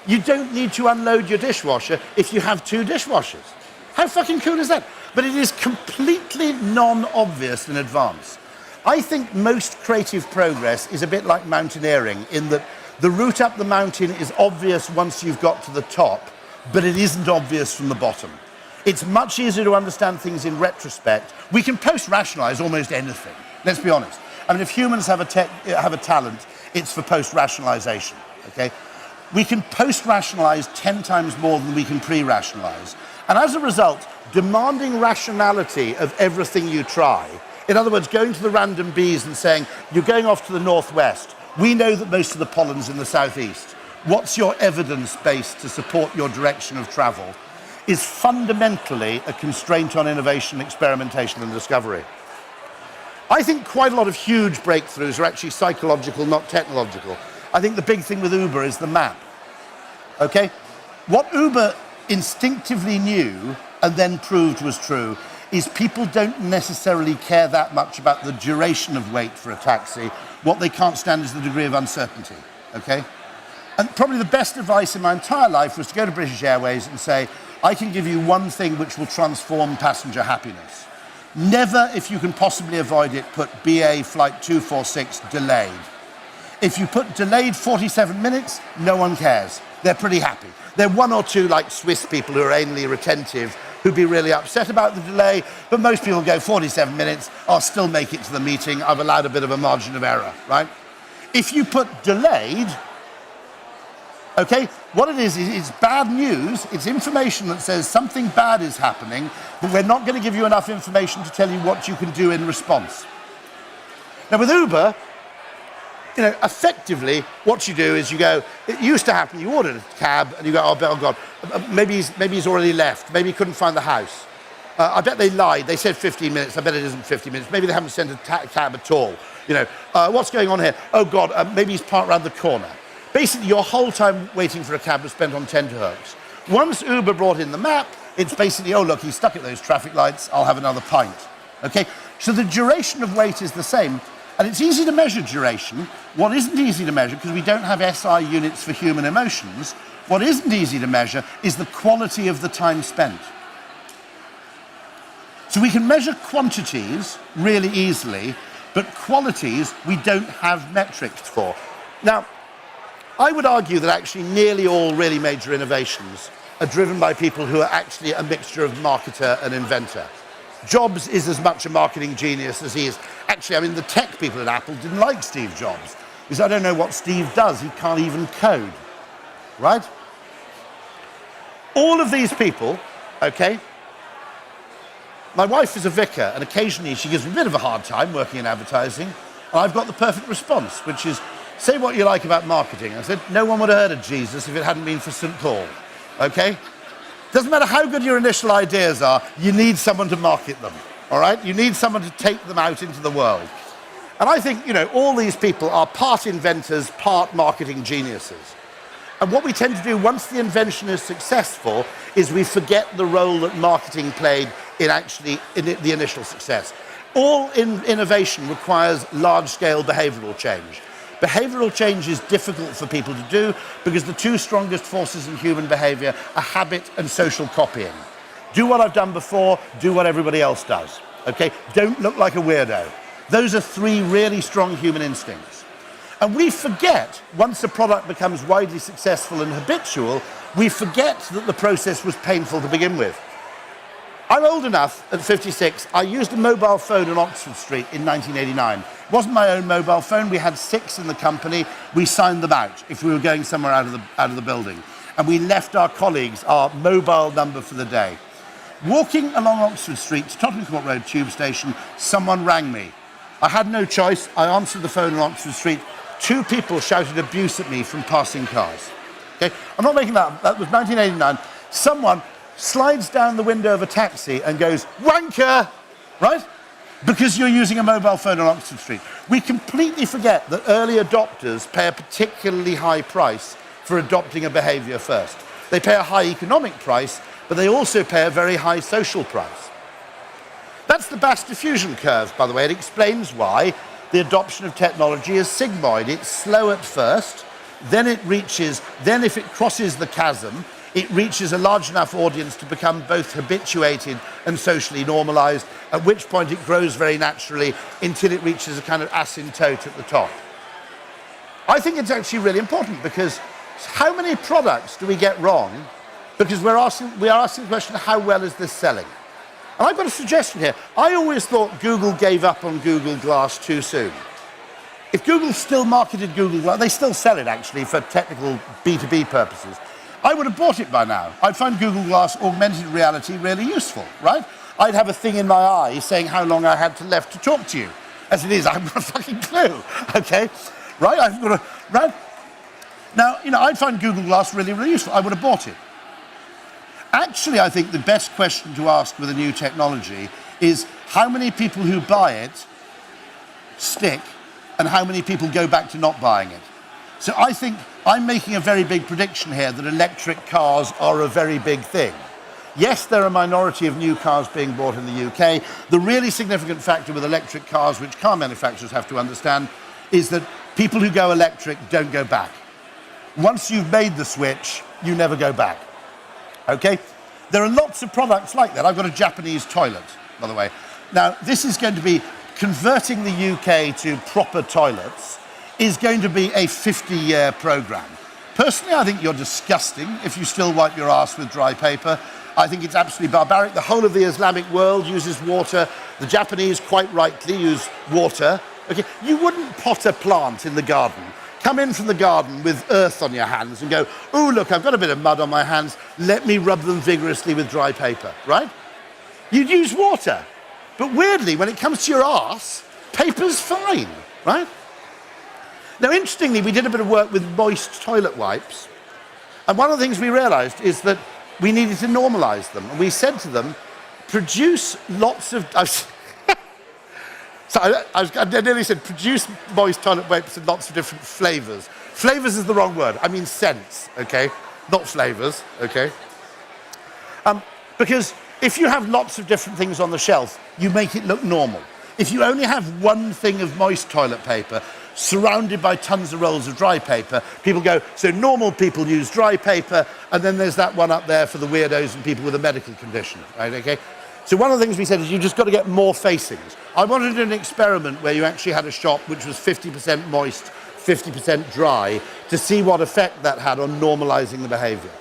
You don't need to unload your dishwasher if you have 2 dishwashers. How fucking cool is that? But it is completely non-obvious in advance. I think most creative progress is a bit like mountaineering, in that the route up the mountain is obvious once you've got to the top, but it isn't obvious from the bottom. It's much easier to understand things in retrospect. We can post-rationalize almost anything, let's be honest. I mean, if humans have a talent, it's for post-rationalization, okay? We can post-rationalize 10 times more than we can pre-rationalize. And as a result, demanding rationality of everything you try, in other words, going to the random bees and saying, you're going off to the northwest. We know that most of the pollen's in the southeast. What's your evidence base to support your direction of travel? Is fundamentally a constraint on innovation, experimentation, and discovery. I think quite a lot of huge breakthroughs are actually psychological, not technological. I think the big thing with Uber is the map, okay? What Uber instinctively knew and then proved was true is people don't necessarily care that much about the duration of wait for a taxi. What they can't stand is the degree of uncertainty, okay? And probably the best advice in my entire life was to go to British Airways and say, I can give you one thing which will transform passenger happiness. Never, if you can possibly avoid it, put BA flight 246 delayed. If you put delayed 47 minutes, no one cares. They're pretty happy. There are 1 or 2 like Swiss people who are anally retentive who'd be really upset about the delay, but most people go 47 minutes, I'll still make it to the meeting, I've allowed a bit of a margin of error, right? If you put delayed, okay, what it is it's bad news, it's information that says something bad is happening, but we're not going to give you enough information to tell you what you can do in response. Now with Uber, you know, effectively, what you do is you go, it used to happen, you ordered a cab and you go, oh God, maybe he's already left, maybe he couldn't find the house. I bet they lied, they said 15 minutes, I bet it isn't 50 minutes, maybe they haven't sent a cab at all. You know, what's going on here? Oh God, maybe he's parked around the corner. Basically, your whole time waiting for a cab was spent on tenterhooks. Once Uber brought in the map, it's basically, oh look, he's stuck at those traffic lights, I'll have another pint, okay? So the duration of wait is the same. And it's easy to measure duration. What isn't easy to measure, because we don't have SI units for human emotions, what isn't easy to measure is the quality of the time spent. So we can measure quantities really easily, but qualities we don't have metrics for. Now, I would argue that actually nearly all really major innovations are driven by people who are actually a mixture of marketer and inventor. Jobs is as much a marketing genius as he is. Actually, I mean, the tech people at Apple didn't like Steve Jobs, because I don't know what Steve does. He can't even code, right? All of these people, okay? My wife is a vicar, and occasionally she gives me a bit of a hard time working in advertising, and I've got the perfect response, which is, say what you like about marketing. I said, no one would have heard of Jesus if it hadn't been for St. Paul, okay? Doesn't matter how good your initial ideas are, you need someone to market them, all right? You need someone to take them out into the world. And I think, you know, all these people are part inventors, part marketing geniuses. And what we tend to do once the invention is successful is we forget the role that marketing played in the initial success. All innovation requires large-scale behavioral change. Behavioral change is difficult for people to do because the 2 strongest forces in human behavior are habit and social copying. Do what I've done before, do what everybody else does, okay? Don't look like a weirdo. Those are 3 really strong human instincts. And we forget, once a product becomes widely successful and habitual, we forget that the process was painful to begin with. I'm old enough, at 56, I used a mobile phone on Oxford Street in 1989. It wasn't my own mobile phone. We had 6 in the company. We signed them out if we were going somewhere out of the building. And we left our colleagues our mobile number for the day. Walking along Oxford Street to Tottenham Court Road tube station, someone rang me. I had no choice. I answered the phone on Oxford Street. 2 people shouted abuse at me from passing cars. Okay? I'm not making that up. That was 1989. Someone slides down the window of a taxi and goes, "Wanker!" Right? Because you're using a mobile phone on Oxford Street. We completely forget that early adopters pay a particularly high price for adopting a behavior first. They pay a high economic price, but they also pay a very high social price. That's the Bass diffusion curve, by the way. It explains why the adoption of technology is sigmoid. It's slow at first, then if it crosses the chasm, it reaches a large enough audience to become both habituated and socially normalized, at which point it grows very naturally until it reaches a kind of asymptote at the top. I think it's actually really important, because how many products do we get wrong? Because we are asking the question, how well is this selling? And I've got a suggestion here. I always thought Google gave up on Google Glass too soon. If Google still marketed Google Glass, they still sell it actually for technical B2B purposes, I would have bought it by now. I'd find Google Glass augmented reality really useful, right? I'd have a thing in my eye saying how long I had left to talk to you. As it is, I haven't got a fucking clue, okay? Right? Right? Now, I'd find Google Glass really, really useful. I would have bought it. Actually, I think the best question to ask with a new technology is how many people who buy it stick and how many people go back to not buying it. So I think I'm making a very big prediction here that electric cars are a very big thing. Yes, there are a minority of new cars being bought in the UK. The really significant factor with electric cars, which car manufacturers have to understand, is that people who go electric don't go back. Once you've made the switch, you never go back. Okay? There are lots of products like that. I've got a Japanese toilet, by the way. Now, this is going to be converting the UK to proper toilets is going to be a 50-year program. Personally, I think you're disgusting if you still wipe your ass with dry paper. I think it's absolutely barbaric. The whole of the Islamic world uses water. The Japanese, quite rightly, use water. Okay, you wouldn't pot a plant in the garden. Come in from the garden with earth on your hands and go, "Oh, look, I've got a bit of mud on my hands. Let me rub them vigorously with dry paper," right? You'd use water. But weirdly, when it comes to your arse, paper's fine, right? Now, interestingly, we did a bit of work with moist toilet wipes. And one of the things we realized is that we needed to normalize them. And we said to them, produce lots of... I nearly said, produce moist toilet wipes in lots of different flavors. Flavors is the wrong word. I mean scents, okay? Not flavors, okay? Because if you have lots of different things on the shelf, you make it look normal. If you only have one thing of moist toilet paper surrounded by tons of rolls of dry paper, people go, so normal people use dry paper, and then there's that one up there for the weirdos and people with a medical condition, right, okay? So one of the things we said is you've just got to get more facings. I wanted to do an experiment where you actually had a shop which was 50% moist, 50% dry, to see what effect that had on normalizing the behavior.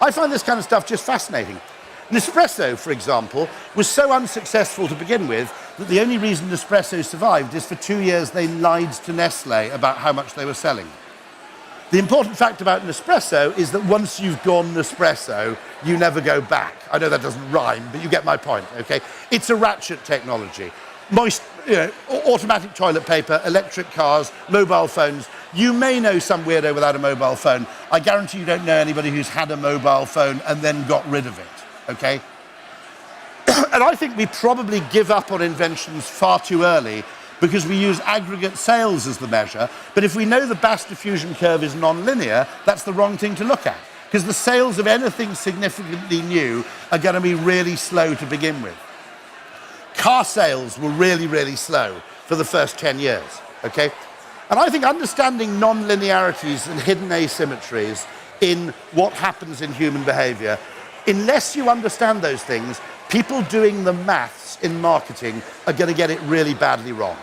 I find this kind of stuff just fascinating. Nespresso, for example, was so unsuccessful to begin with that the only reason Nespresso survived is for 2 years they lied to Nestle about how much they were selling. The important fact about Nespresso is that once you've gone Nespresso, you never go back. I know that doesn't rhyme, but you get my point, okay? It's a ratchet technology. Moist, automatic toilet paper, electric cars, mobile phones. You may know some weirdo without a mobile phone. I guarantee you don't know anybody who's had a mobile phone and then got rid of it. Okay? And I think we probably give up on inventions far too early because we use aggregate sales as the measure. But if we know the Bass diffusion curve is non-linear, that's the wrong thing to look at. Because the sales of anything significantly new are going to be really slow to begin with. Car sales were really, really slow for the first 10 years. Okay? And I think understanding non-linearities and hidden asymmetries in what happens in human behavior, unless you understand those things, people doing the maths in marketing are going to get it really badly wrong.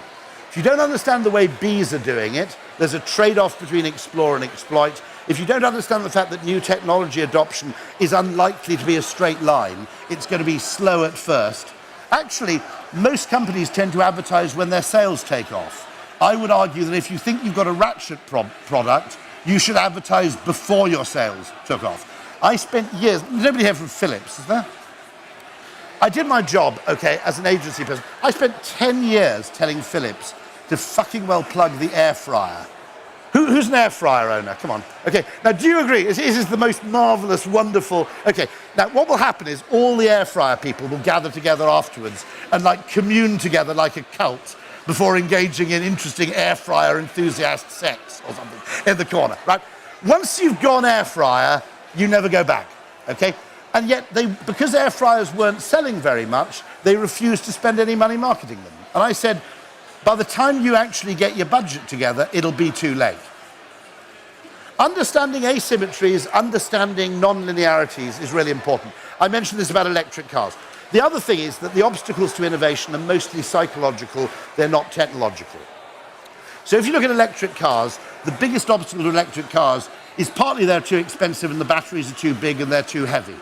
If you don't understand the way bees are doing it, There's a trade-off between explore and exploit. If you don't understand the fact that new technology adoption is unlikely to be a straight line, it's going to be slow at first. Actually, most companies tend to advertise when their sales take off. I would argue that if you think you've got a ratchet product, you should advertise before your sales took off. I spent years, nobody here from Philips, is there? I did my job, okay, as an agency person. I spent 10 years telling Philips to fucking well plug the air fryer. Who's an air fryer owner? Come on. Okay, now do you agree? This is the most marvelous, wonderful... Okay, now what will happen is all the air fryer people will gather together afterwards and like commune together like a cult before engaging in interesting air fryer enthusiast sex or something in the corner, right? Once you've gone air fryer, you never go back, okay? And yet, because air fryers weren't selling very much, they refused to spend any money marketing them. And I said, by the time you actually get your budget together, it'll be too late. Understanding asymmetries, understanding non-linearities is really important. I mentioned this about electric cars. The other thing is that the obstacles to innovation are mostly psychological, they're not technological. So if you look at electric cars, the biggest obstacle to electric cars is partly they're too expensive and the batteries are too big and they're too heavy.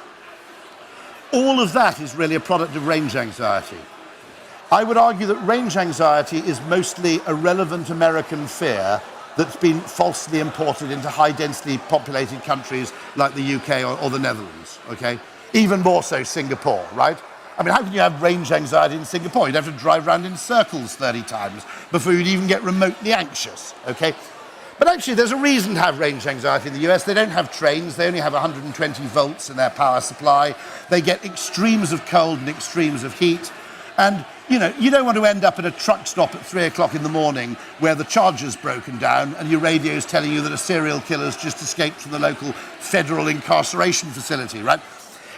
All of that is really a product of range anxiety. I would argue that range anxiety is mostly a relevant American fear that's been falsely imported into high-densely populated countries like the UK or the Netherlands, okay? Even more so Singapore, right? I mean, how can you have range anxiety in Singapore? You'd have to drive around in circles 30 times before you'd even get remotely anxious, okay? But actually, there's a reason to have range anxiety in the US. They don't have trains. They only have 120 volts in their power supply. They get extremes of cold and extremes of heat. And, you know, you don't want to end up at a truck stop at 3 o'clock in the morning where the charger's broken down and your radio's telling you that a serial killer's just escaped from the local federal incarceration facility, right?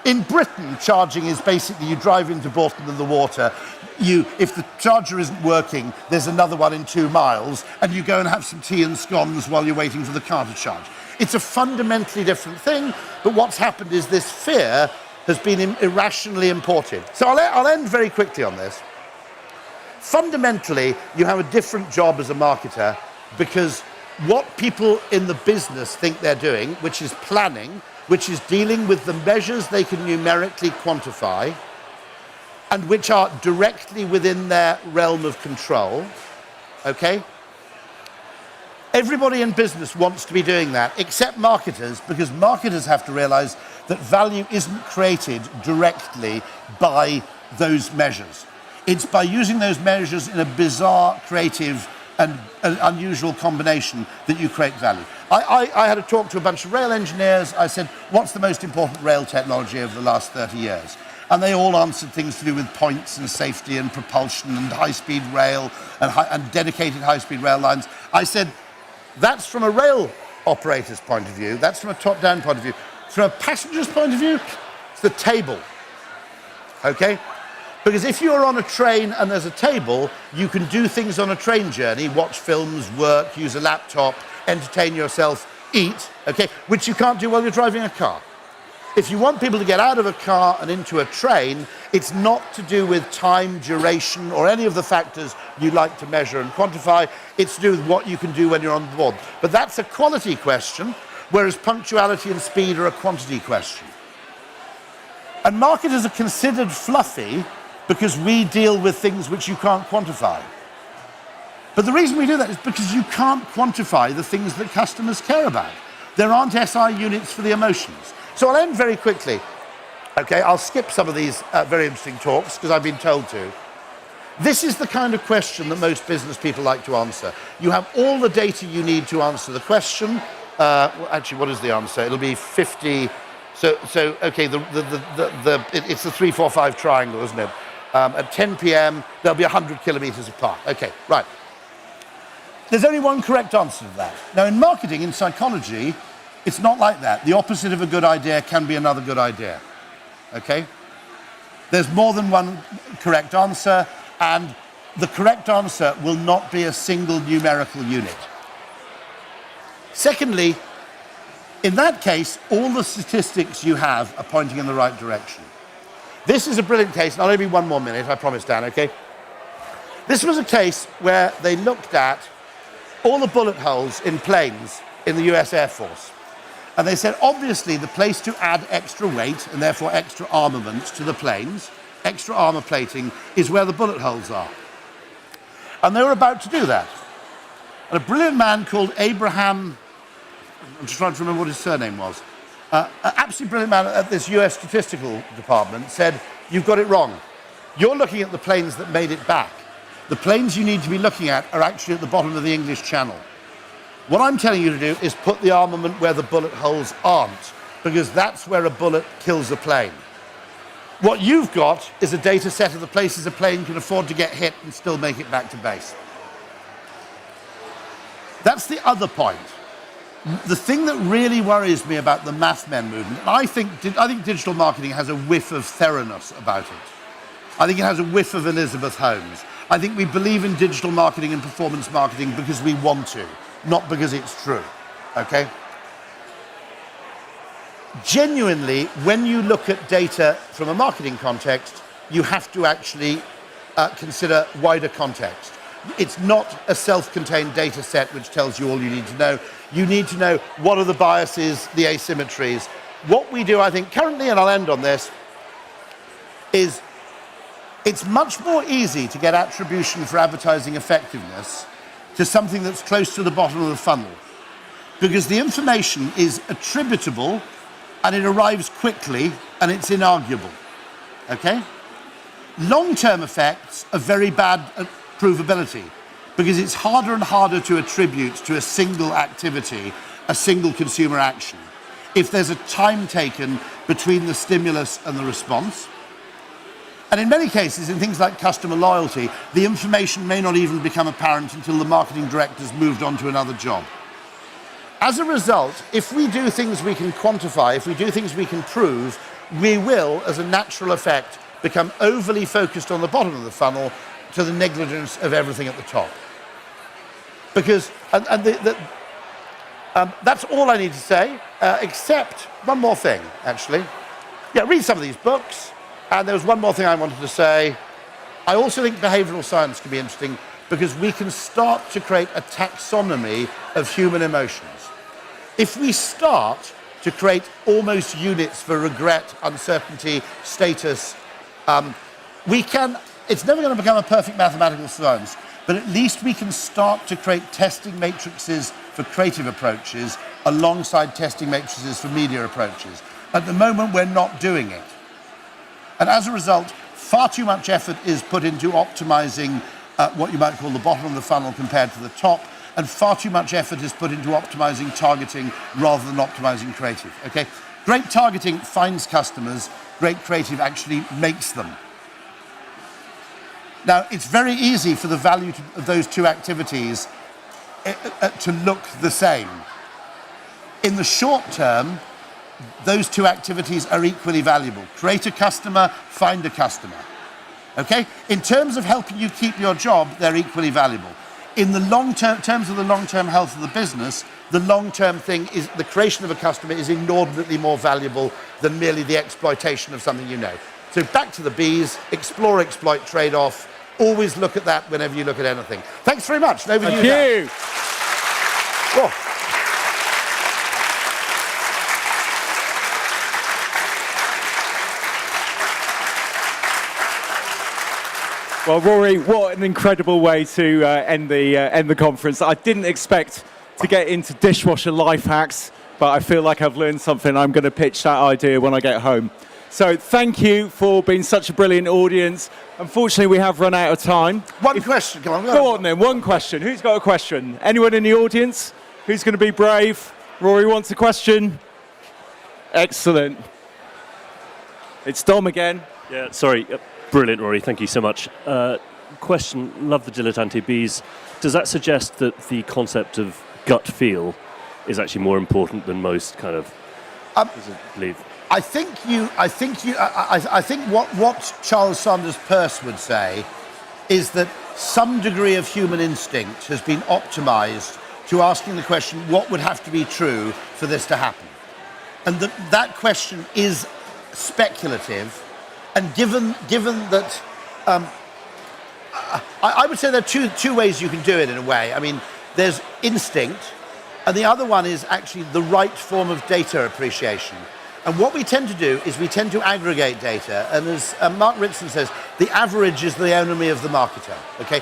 In Britain, charging is basically you drive into Bourton in the water, if the charger isn't working, there's another one in 2 miles, and you go and have some tea and scones while you're waiting for the car to charge. It's a fundamentally different thing, but what's happened is this fear has been irrationally imported. So I'll end very quickly on this. Fundamentally, you have a different job as a marketer because what people in the business think they're doing, which is planning, which is dealing with the measures they can numerically quantify and which are directly within their realm of control, okay? Everybody in business wants to be doing that, except marketers, because marketers have to realize that value isn't created directly by those measures. It's by using those measures in a bizarre, creative, and an unusual combination that you create value. I had a talk to a bunch of rail engineers. I said, what's the most important rail technology over the last 30 years? And they all answered things to do with points and safety and propulsion and high-speed rail and dedicated high-speed rail lines. I said, that's from a rail operator's point of view. That's from a top-down point of view. From a passenger's point of view, it's the table, okay? Because if you're on a train and there's a table, you can do things on a train journey, watch films, work, use a laptop, entertain yourself, eat, okay, which you can't do while you're driving a car. If you want people to get out of a car and into a train, it's not to do with time, duration, or any of the factors you like to measure and quantify. It's to do with what you can do when you're on board. But that's a quality question, whereas punctuality and speed are a quantity question. And marketers are considered fluffy because we deal with things which you can't quantify. But the reason we do that is because you can't quantify the things that customers care about. There aren't SI units for the emotions. So I'll end very quickly. Okay, I'll skip some of these very interesting talks because I've been told to. This is the kind of question that most business people like to answer. You have all the data you need to answer the question. Well, actually, what is the answer? It'll be 50. So okay, it's the 3, 4, 5 triangle, isn't it? At 10 p.m., they'll be 100 kilometers apart. Okay, right. There's only one correct answer to that. Now, in marketing, in psychology, it's not like that. The opposite of a good idea can be another good idea. Okay? There's more than one correct answer, and the correct answer will not be a single numerical unit. Secondly, in that case, all the statistics you have are pointing in the right direction. This is a brilliant case, and I'll only be 1 more minute, I promise, Dan, okay? This was a case where they looked at all the bullet holes in planes in the US Air Force. And they said, obviously, the place to add extra weight and therefore extra armament to the planes, extra armor plating, is where the bullet holes are. And they were about to do that. And a brilliant man called Abraham, I'm just trying to remember what his surname was, an absolutely brilliant man at this US statistical department said, you've got it wrong. You're looking at the planes that made it back. The planes you need to be looking at are actually at the bottom of the English Channel. What I'm telling you to do is put the armament where the bullet holes aren't, because that's where a bullet kills a plane. What you've got is a data set of the places a plane can afford to get hit and still make it back to base. That's the other point. The thing that really worries me about the math men movement, and I think digital marketing has a whiff of thoroughness about it. I think it has a whiff of Elizabeth Holmes. I think we believe in digital marketing and performance marketing because we want to, not because it's true, okay? Genuinely, when you look at data from a marketing context, you have to actually consider wider context. It's not a self-contained data set which tells you all you need to know. You need to know what are the biases, the asymmetries. What we do, I think, currently, and I'll end on this, is it's much more easy to get attribution for advertising effectiveness to something that's close to the bottom of the funnel, because the information is attributable and it arrives quickly and it's inarguable, okay? Long-term effects are very bad at provability, because it's harder and harder to attribute to a single activity, a single consumer action, if there's a time taken between the stimulus and the response. And in many cases, in things like customer loyalty, the information may not even become apparent until the marketing director's moved on to another job. As a result, if we do things we can quantify, if we do things we can prove, we will, as a natural effect, become overly focused on the bottom of the funnel to the negligence of everything at the top. Because, that's all I need to say, except one more thing, actually. Yeah, read some of these books. And there was one more thing I wanted to say. I also think behavioral science can be interesting because we can start to create a taxonomy of human emotions. If we start to create almost units for regret, uncertainty, status, it's never going to become a perfect mathematical science, but at least we can start to create testing matrices for creative approaches alongside testing matrices for media approaches. At the moment, we're not doing it. And as a result, far too much effort is put into optimizing what you might call the bottom of the funnel compared to the top, and far too much effort is put into optimizing targeting rather than optimizing creative, okay? Great targeting finds customers, great creative actually makes them. Now, it's very easy for the value of those two activities to look the same. In the short term, those two activities are equally valuable. Create a customer, find a customer. Okay? In terms of helping you keep your job, they're equally valuable. In the terms of the long-term health of the business, the long-term thing is the creation of a customer is inordinately more valuable than merely the exploitation of something you know. So back to the B's, explore, exploit, trade-off. Always look at that whenever you look at anything. Thanks very much. Over to you. Thank you. Whoa. Well, Rory, what an incredible way to end the conference. I didn't expect to get into dishwasher life hacks, but I feel like I've learned something. I'm going to pitch that idea when I get home. So thank you for being such a brilliant audience. Unfortunately, we have run out of time. One question, come on. Go on then, one question. Who's got a question? Anyone in the audience? Who's going to be brave? Rory wants a question. Excellent. It's Dom again. Yeah, sorry. Brilliant, Rory. Thank you so much. Question, love the dilettante bees. Does that suggest that the concept of gut feel is actually more important than most kind of believe? I think what Charles Sanders Peirce would say is that some degree of human instinct has been optimized to asking the question, what would have to be true for this to happen? And that question is speculative. And given that, I would say there are two ways you can do it in a way. I mean, there's instinct, and the other one is actually the right form of data appreciation. And what we tend to do is we tend to aggregate data, and as Mark Ritson says, the average is the enemy of the marketer, okay?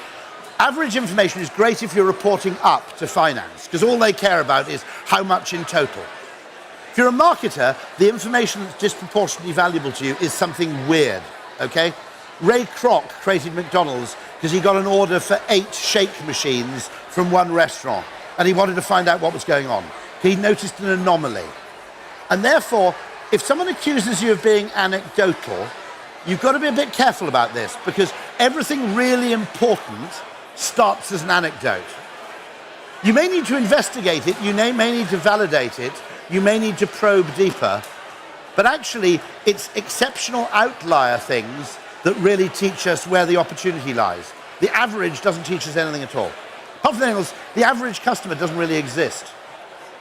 Average information is great if you're reporting up to finance, because all they care about is how much in total. If you're a marketer, the information that's disproportionately valuable to you is something weird, okay? Ray Kroc created McDonald's because he got an order for 8 shake machines from one restaurant, and he wanted to find out what was going on. He noticed an anomaly. And therefore, if someone accuses you of being anecdotal, you've got to be a bit careful about this, because everything really important starts as an anecdote. You may need to investigate it, you may need to validate it, you may need to probe deeper, but actually it's exceptional outlier things that really teach us where the opportunity lies. The average doesn't teach us anything at all. Apart from anything else, the average customer doesn't really exist.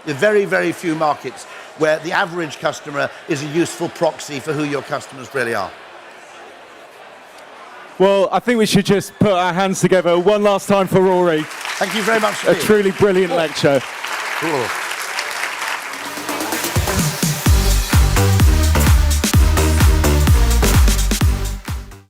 There are very, very few markets where the average customer is a useful proxy for who your customers really are. Well, I think we should just put our hands together one last time for Rory. Thank you very much. A truly brilliant lecture. Cool.